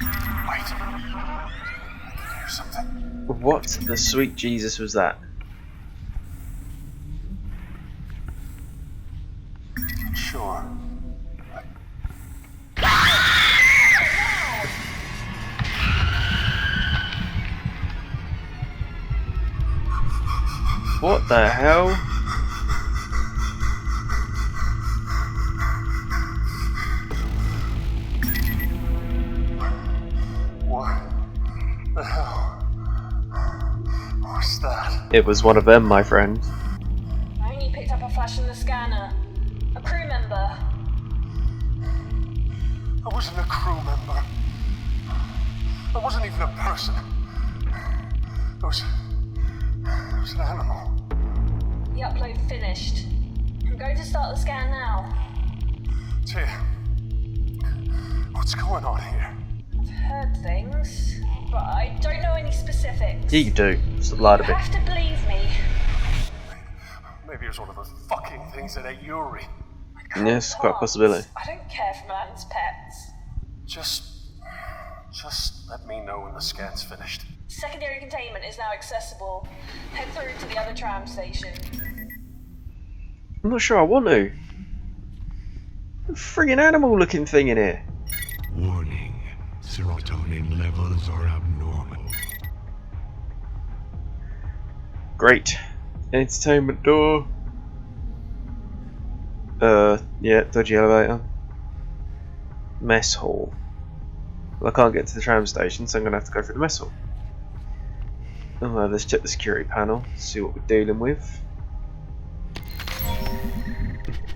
Wait. I can hear something. What the sweet Jesus was that? Sure. What the hell? What the hell was that? It was one of them, my friend. I only picked up a flash in the scanner. A crew member. I wasn't a crew member. I wasn't even a person. I was an animal. The upload finished. I'm going to start the scan now. Tia, what's going on here? I've heard things, but I don't know any specifics. You do. Stop lying You to me. have to believe me. Maybe it was one of those fucking things that ate Yuri. Yes, quite a possibility. I don't care for man's pets. Just let me know when the scan's finished. Secondary containment is now accessible. Head through to the other tram station. I'm not sure I want to. A friggin' animal looking thing in here. Warning. Serotonin levels are abnormal. Great. Entertainment door. Yeah, dodgy elevator. Mess hall. Well, I can't get to the tram station, so I'm gonna have to go through the mess hall. Oh, well, let's check the security panel, see what we're dealing with.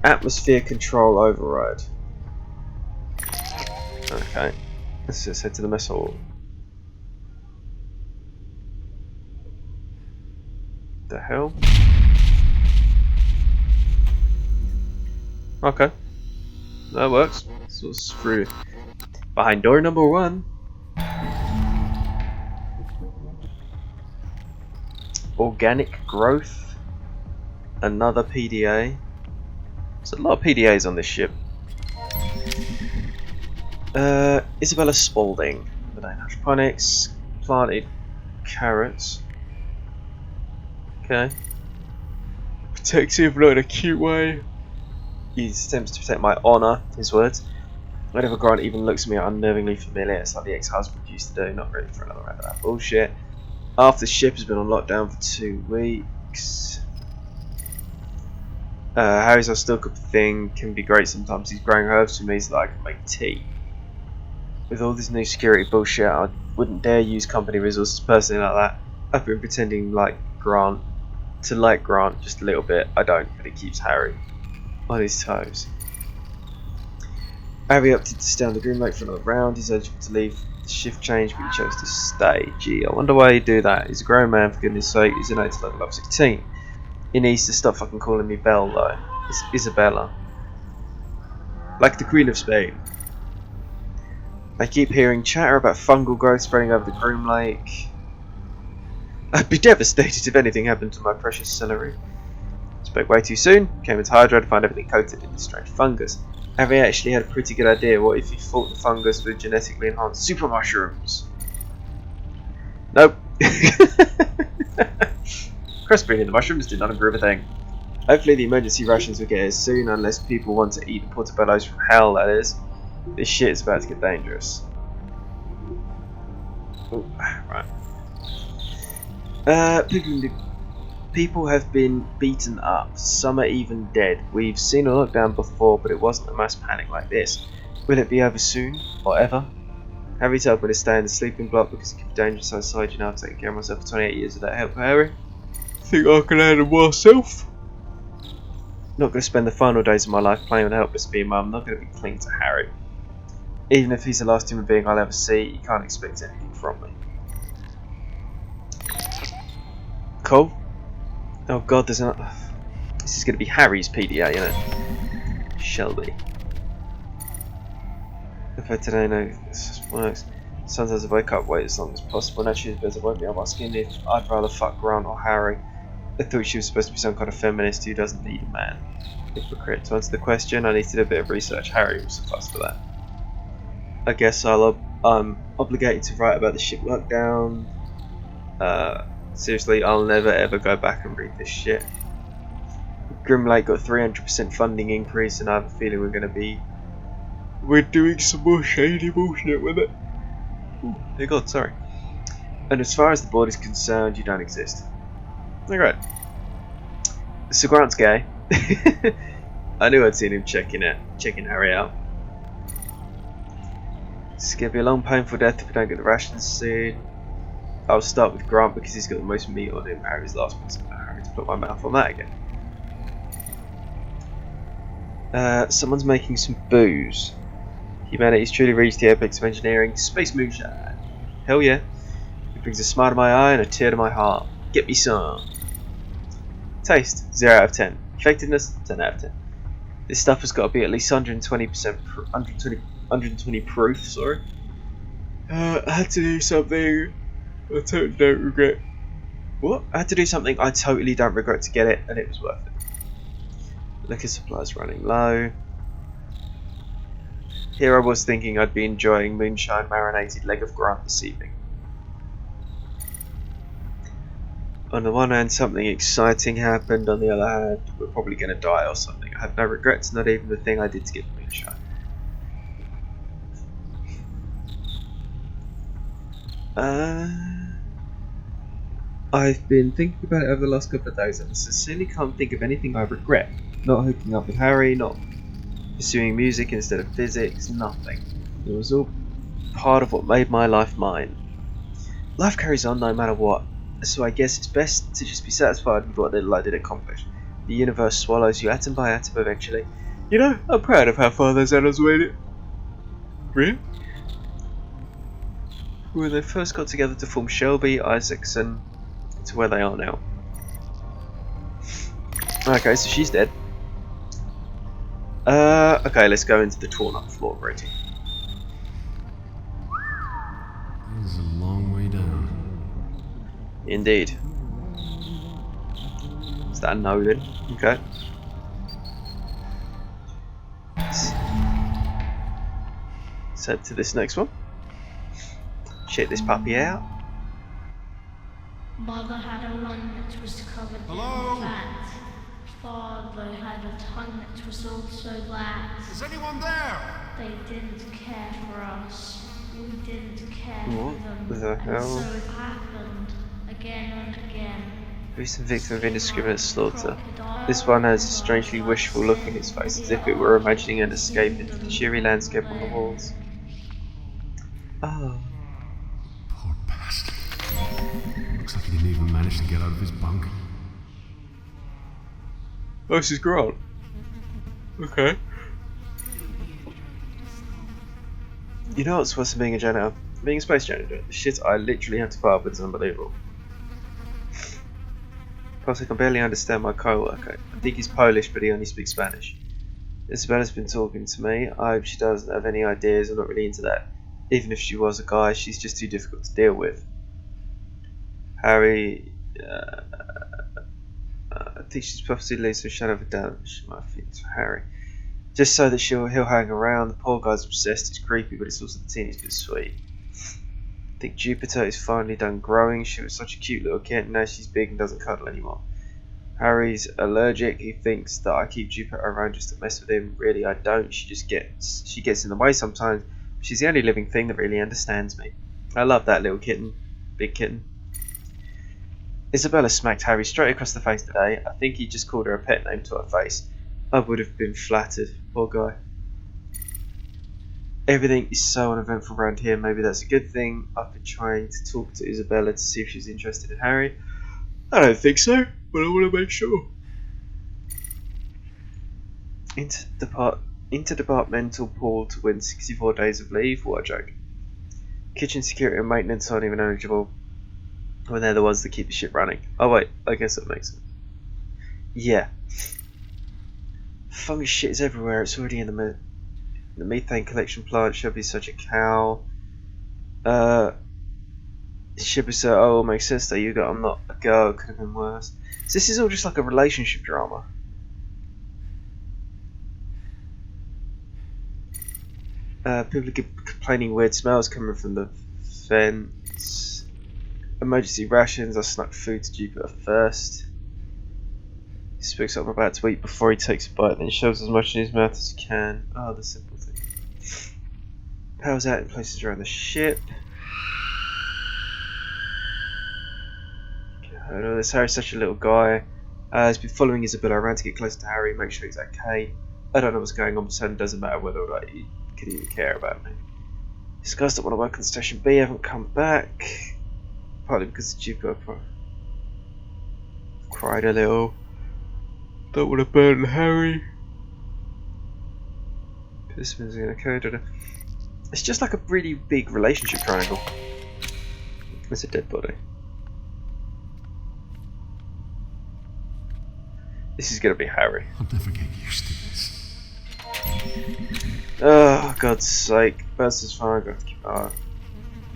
Atmosphere control override. Okay, let's just head to the mess hall. The hell? Okay, that works. So it's through behind door number 1. Organic growth. Another PDA. There's a lot of PDAs on this ship. Isabella Spaulding. Hydroponics. Planted carrots. Okay. Protective, not in a cute way. He attempts to protect my honour, his words. Whenever Grant even looks at me unnervingly familiar, it's like the ex-husband used to do, not really for another round of that bullshit. After the ship has been on lockdown for 2 weeks. Harry's our still good thing can be great sometimes. He's growing herbs for me so that I can make tea. With all this new security bullshit, I wouldn't dare use company resources personally like that. I've been pretending like Grant just a little bit. I don't, but it keeps Harry on his toes. Harry opted to stay on the Green Lake for another round. He's eligible to leave the shift change, but he chose to stay. Gee, I wonder why he'd do that. He's a grown man, for goodness sake. He's innate to level up 16. He needs to stop fucking calling me Belle, though. It's Isabella. Like the Queen of Spain. I keep hearing chatter about fungal growth spreading over the Groom Lake. I'd be devastated if anything happened to my precious celery. Spoke way too soon. Came into Hydra to find everything coated in this strange fungus. Harry actually had a pretty good idea. What if he fought the fungus with genetically enhanced super mushrooms? Nope. Crossbreeding the mushrooms did not improve a thing. Hopefully the emergency rations will get here soon, unless people want to eat the portobellos from hell, that is. This shit is about to get dangerous. Ooh, right. People have been beaten up. Some are even dead. We've seen a lockdown before, but it wasn't a mass panic like this. Will it be over soon? Or ever? Harry told me to stay in the sleeping block because it could be dangerous outside. You know, I've taken care of myself for 28 years without help, Harry. Think I can handle myself? Not going to spend the final days of my life playing with a helpless bee mum. I'm not going to be clean to Harry. Even if he's the last human being I'll ever see, you can't expect anything from me. Cool. Oh god, there's not. This is going to be Harry's PDA, isn't it? Shelby. If I today know this just works. Sometimes I wake up, wait as long as possible, and actually it's better won't be on my skin if I'd rather fuck Grant or Harry. I thought she was supposed to be some kind of feminist who doesn't need a man. Hypocrite. To answer the question, I need to do a bit of research. Harry will suffice for that. I guess I'll I'm obligated to write about the ship lockdown. Seriously, I'll never ever go back and read this shit. Grimlake got 300% funding increase, and I have a feeling we're doing some more shady bullshit with it. Oh, dear God, sorry. And as far as the board is concerned, you don't exist. Alright. So Grant's gay. I knew I'd seen him checking Harry out. It's gonna be a long, painful death if we don't get the rations soon. I'll start with Grant because he's got the most meat on him. Harry's last person. Harry to put my mouth on that again. Someone's making some booze. Humanity's truly reached the apex of engineering. Space moonshine. Hell yeah. It brings a smile to my eye and a tear to my heart. Get me some. Taste, 0 out of 10. Effectiveness, 10 out of 10. This stuff has got to be at least 120 proof, sorry. I had to do something I totally don't regret. What? I had to do something I totally don't regret to get it, and it was worth it. Liquor supplies running low. Here I was thinking I'd be enjoying moonshine marinated leg of Grant this evening. On the one hand, something exciting happened. On the other hand, we're probably going to die or something. I have no regrets, not even the thing I did to get the moonshine. I've been thinking about it over the last couple of days, and I sincerely can't think of anything I regret. Not hooking up with Harry, not pursuing music instead of physics, nothing. It was all part of what made my life mine. Life carries on no matter what. So I guess it's best to just be satisfied with what little I did accomplish. The universe swallows you atom by atom eventually. You know, I'm proud of how far those atoms made it. Really? When they first got together to form Shelby, Isaacson, to where they are now. Okay, so she's dead. Okay, let's go into the torn up floor rating. This is a long way down. Indeed. Is that a no then? Okay. Let's head to this next one. Check this puppy out. Mother had a lung that was covered in fat. Father had a tongue that was also black. Is anyone there? They didn't care for us. We didn't care What for them. the hell? And so it happened again and again. Recent victim of indiscriminate slaughter. This one has a strangely wishful look in its face, as if it were imagining an escape into the cheery landscape on the walls. Oh. Poor bastard. Looks like he didn't even manage to get out of his bunk. Oh, this is Grant. Okay. You know what's worse than being a janitor? Being a space janitor. The shit I literally have to put up with is unbelievable. Plus, I can barely understand my co-worker. I think he's Polish, but he only speaks Spanish. Isabella's been talking to me. I hope she doesn't have any ideas. I'm not really into that. Even if she was a guy, she's just too difficult to deal with. Harry... I think she's purposely leaves some shadow of a doubt. She might think it's for Harry. Just so that he'll hang around. The poor guy's obsessed. It's creepy, but it's also the teeniest bit sweet. I think Jupiter is finally done growing. She was such a cute little kid. Now she's big and doesn't cuddle anymore. Harry's allergic. He thinks that I keep Jupiter around just to mess with him. Really, I don't. She gets in the way sometimes. She's the only living thing that really understands me. I love that little kitten. Big kitten. Isabella smacked Harry straight across the face today. I think he just called her a pet name to her face. I would have been flattered. Poor guy. Everything is so uneventful around here. Maybe that's a good thing. I've been trying to talk to Isabella to see if she's interested in Harry. I don't think so, but I want to make sure. Interdepartmental pool to win 64 days of leave. What a joke. Kitchen security and maintenance aren't even eligible when they're the ones that keep the ship running. Oh wait, I guess that makes sense. Yeah. Fungus shit is everywhere. It's already in the methane collection plant. Should be such a cow. Should be so. Oh, makes sense though. You got. I'm not a girl. Could have been worse. So this is all just like a relationship drama. People keep complaining weird smells coming from the vents. Emergency rations. I snuck food to Jupiter first. He speaks up, I'm about to eat before he takes a bite, then he shoves as much in his mouth as he can. Oh, the simple thing. Power's out in places around the ship. I know this Harry's such a little guy. He's been following Isabella around to get close to Harry, make sure he's okay. I don't know what's going on, but it doesn't matter whether or not he could even care about me. These guys that want to work on Station B haven't come back. Partly because of Jupiter. I've cried a little. Don't want to burden Harry. This one's in a code. It's just like a really big relationship triangle. It's a dead body. This is gonna be Harry. I'll never get used to this. Oh, God's sake. Burst is fine, I got to keep an eye on.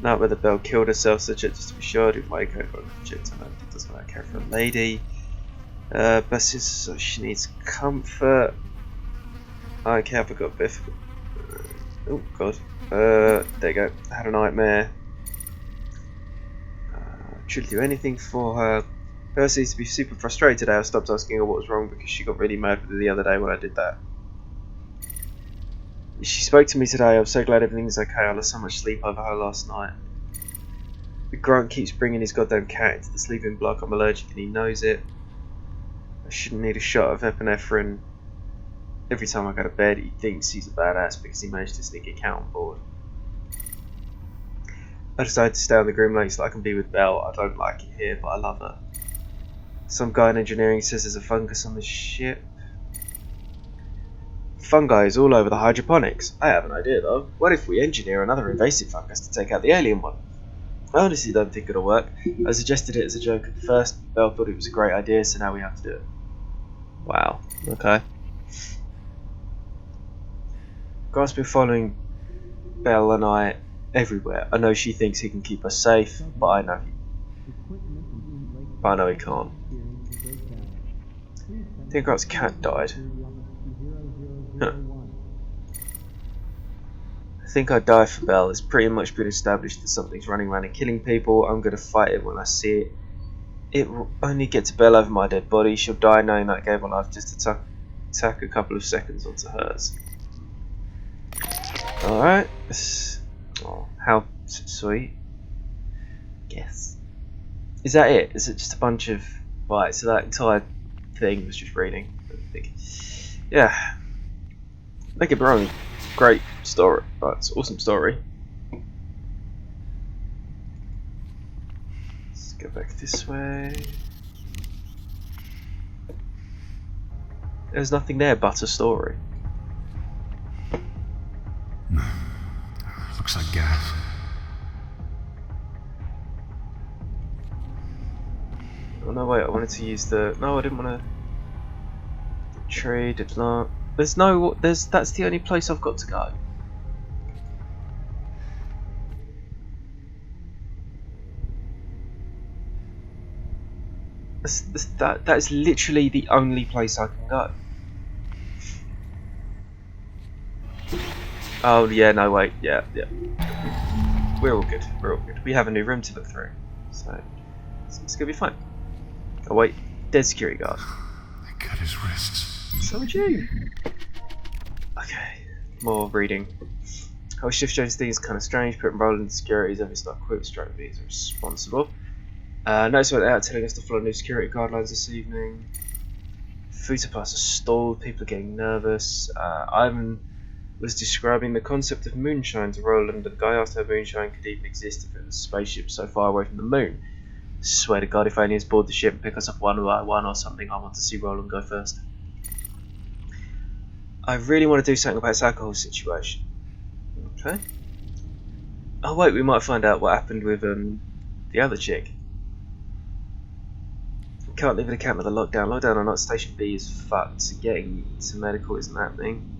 Not whether Belle killed herself, so check just to be sure. Do my code for legit to know it doesn't matter care for a lady. Burst is so she needs comfort. Okay, I've got Biff. Oh, God. There you go. I had a nightmare. Should do anything for her. Her seems to be super frustrated today. I stopped asking her what was wrong because she got really mad with me the other day when I did that. She spoke to me today. I'm so glad everything's okay. I lost so much sleep over her last night. The grunt keeps bringing his goddamn cat into the sleeping block. I'm allergic and he knows it. I shouldn't need a shot of epinephrine. Every time I go to bed, he thinks he's a badass because he managed to sneak a cat on board. I decided to stay on the Grim Lake so I can be with Belle. I don't like it here, but I love her. Some guy in engineering says there's a fungus on the ship. Fungi is all over the hydroponics. I have an idea though. What if we engineer another invasive fungus to take out the alien one? I honestly don't think it'll work. I suggested it as a joke at first. Belle thought it was a great idea, so now we have to do it. Wow. Okay. Guy's been following Belle and I everywhere. I know she thinks he can keep us safe, but I know he can't. I think Grant's cat died. Huh. I think I'd die for Belle. It's pretty much been established that something's running around and killing people. I'm gonna fight it when I see it. It will only get to Belle over my dead body. She'll die knowing that I gave her life just to tack a couple of seconds onto hers. Alright. Oh, how sweet. Guess. Is that it? Is it just a bunch of... Right, so that entire thing was just reading. I think. Yeah. Make it wrong. Great story. Right, it's an awesome story. Let's go back this way. There's nothing there but a story. Looks like gas. Oh no, wait, I wanted to use the... No, I didn't want to... Tree, did not... That's the only place I've got to go. That is literally the only place I can go. Oh yeah, no wait, yeah. We're all good. We have a new room to look through, so it's gonna be fine. Oh wait, dead security guard. They cut his wrists. So would you. Okay, more reading. How shift change thing is kind of strange. Putting role in security is obviously not quick. Strike me as responsible. Notice went out telling us to follow new security guidelines this evening. Food supplies are stalled. People are getting nervous. Ivan was describing the concept of moonshine to Roland, and the guy asked how moonshine could even exist if it was a spaceship so far away from the moon. Swear to God, if aliens board the ship and pick us up one by one or something, I want to see Roland go first. I really want to do something about this alcohol situation. Okay. Oh wait, we might find out what happened with the other chick. Can't leave an account with the lockdown. Lockdown or not, Station B is fucked. Getting to medical isn't happening.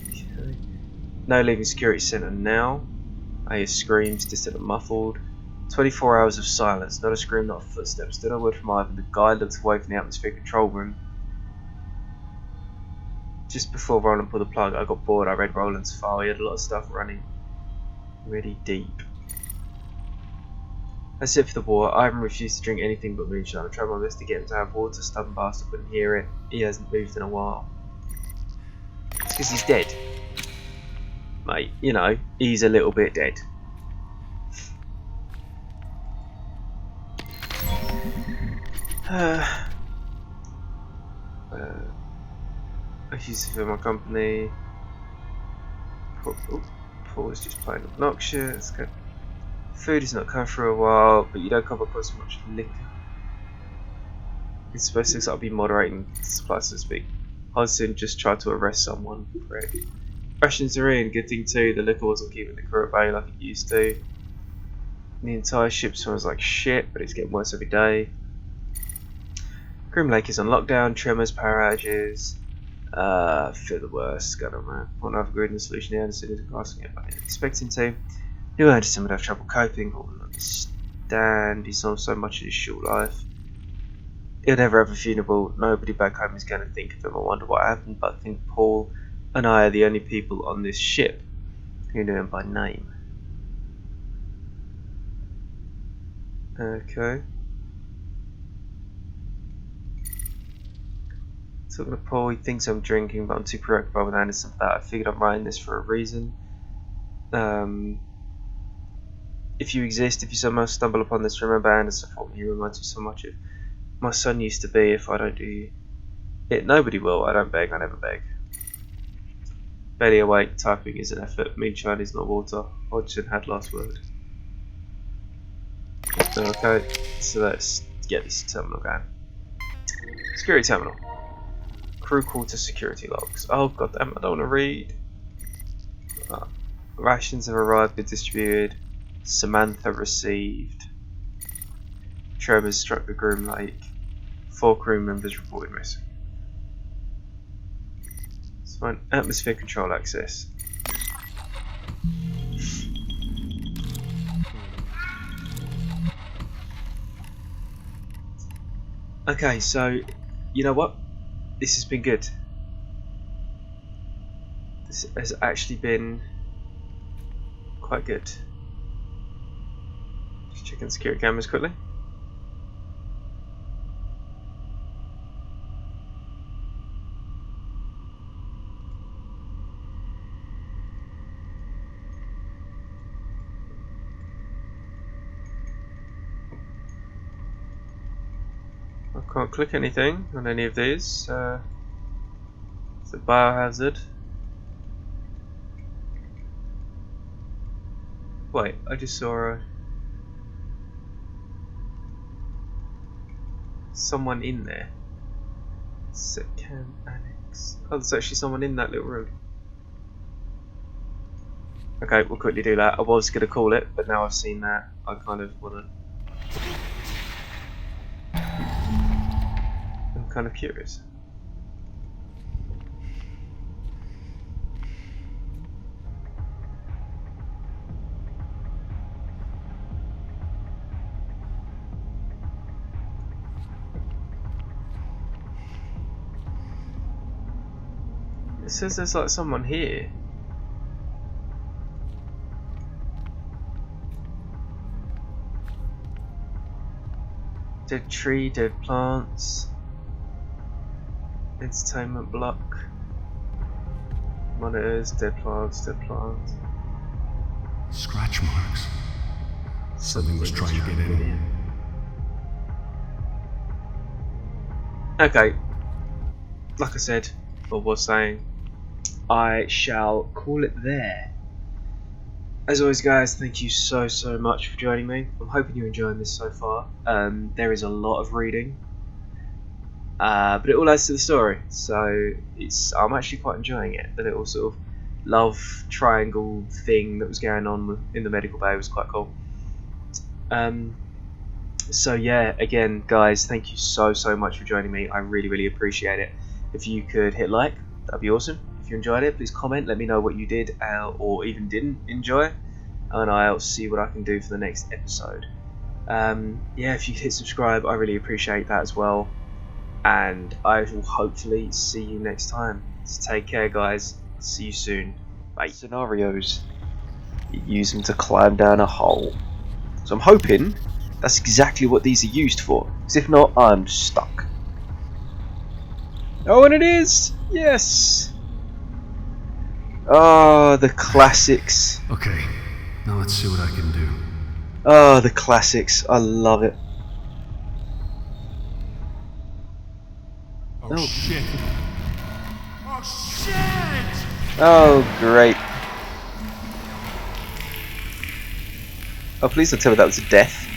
Okay. No leaving security centre now. I hear screams, distant and muffled. 24 hours of silence. Not a scream, not a footstep. Still no word from Ivan. The guy looked away from the atmosphere control room. just before Roland pulled the plug, I got bored. I read Roland's file. He had a lot of stuff running really deep. That's it for the war. Ivan refused to drink anything but moonshine. I tried my best to get him to have water. Stubborn bastard couldn't hear it. He hasn't moved in a while. It's because he's dead. Mate, you know, he's a little bit dead. I used to fill my company. Paul is just plain obnoxious. Okay. Food has not come for a while, but you don't come across much liquor. It's supposed to be moderating supply, so to speak. Hudson just tried to arrest someone for it. Rations are in, good thing too. The liquor wasn't keeping the crew at bay like it used to. The entire ship smells like shit, but it's getting worse every day. Groom Lake is on lockdown, tremors, power outages. Fear the worst, got on man. Want to have a grid and solution here, instead of asking it, but I didn't expect him to. Knew Anderson would have trouble coping, but wouldn't understand. He's on so much of his short life. He'll never have a funeral. Nobody back home is going to think of him. I wonder what happened, but I think Paul and I are the only people on this ship who knew him by name. Okay. Talking to Paul, he thinks I'm drinking, but I'm too preoccupied with Anderson for that. I figured I'm writing this for a reason. If you exist, if you somehow stumble upon this, remember Anderson for me. He reminds me so much of my son used to be. If I don't do it, nobody will. I don't beg, I never beg. Barely awake, typing is an effort. Moonshine is not water. Hodgson had last word. Okay, so let's get this terminal going. Security terminal. Crew quarter security logs. Oh goddamn, I don't want to read. Rations have arrived and distributed. Samantha received. Tremors struck the Groom Lake. 4 crew members reported missing. Let's find atmosphere control access. Okay, so you know what? This has been good. This has actually been quite good. Just checking security cameras quickly. I can't click anything on any of these. It's a biohazard. Wait, I just saw someone in there. Setcam annex. Oh, there's actually someone in that little room. Okay, we'll quickly do that. I was going to call it, but now I've seen that, I kind of want to... I'm kind of curious. It says there's like someone here. Dead tree, dead plants. Entertainment block. Monitors, dead plants, dead plants. Scratch marks. Something was trying to get in. Okay. Like I said, or was saying, I shall call it there. As always guys, thank you so much for joining me. I'm hoping you're enjoying this so far. There is a lot of reading. But it all adds to the story, so I'm actually quite enjoying it. The little sort of love triangle thing that was going on in the medical bay was quite cool. So yeah, again guys, thank you so much for joining me. I really appreciate it. If you could hit like, that'd be awesome. If you enjoyed it, please comment, let me know what you did or even didn't enjoy, and I'll see what I can do for the next episode. Yeah, if you could hit subscribe, I really appreciate that as well. And I will hopefully see you next time. So take care, guys. See you soon. Bye. Scenarios. You use them to climb down a hole. So I'm hoping that's exactly what these are used for. Because if not, I'm stuck. Oh, and it is! Yes! Oh, the classics. Okay, now let's see what I can do. Oh, the classics. I love it. Oh, shit! Oh shit! Oh, great. Oh, please don't tell me that was a death.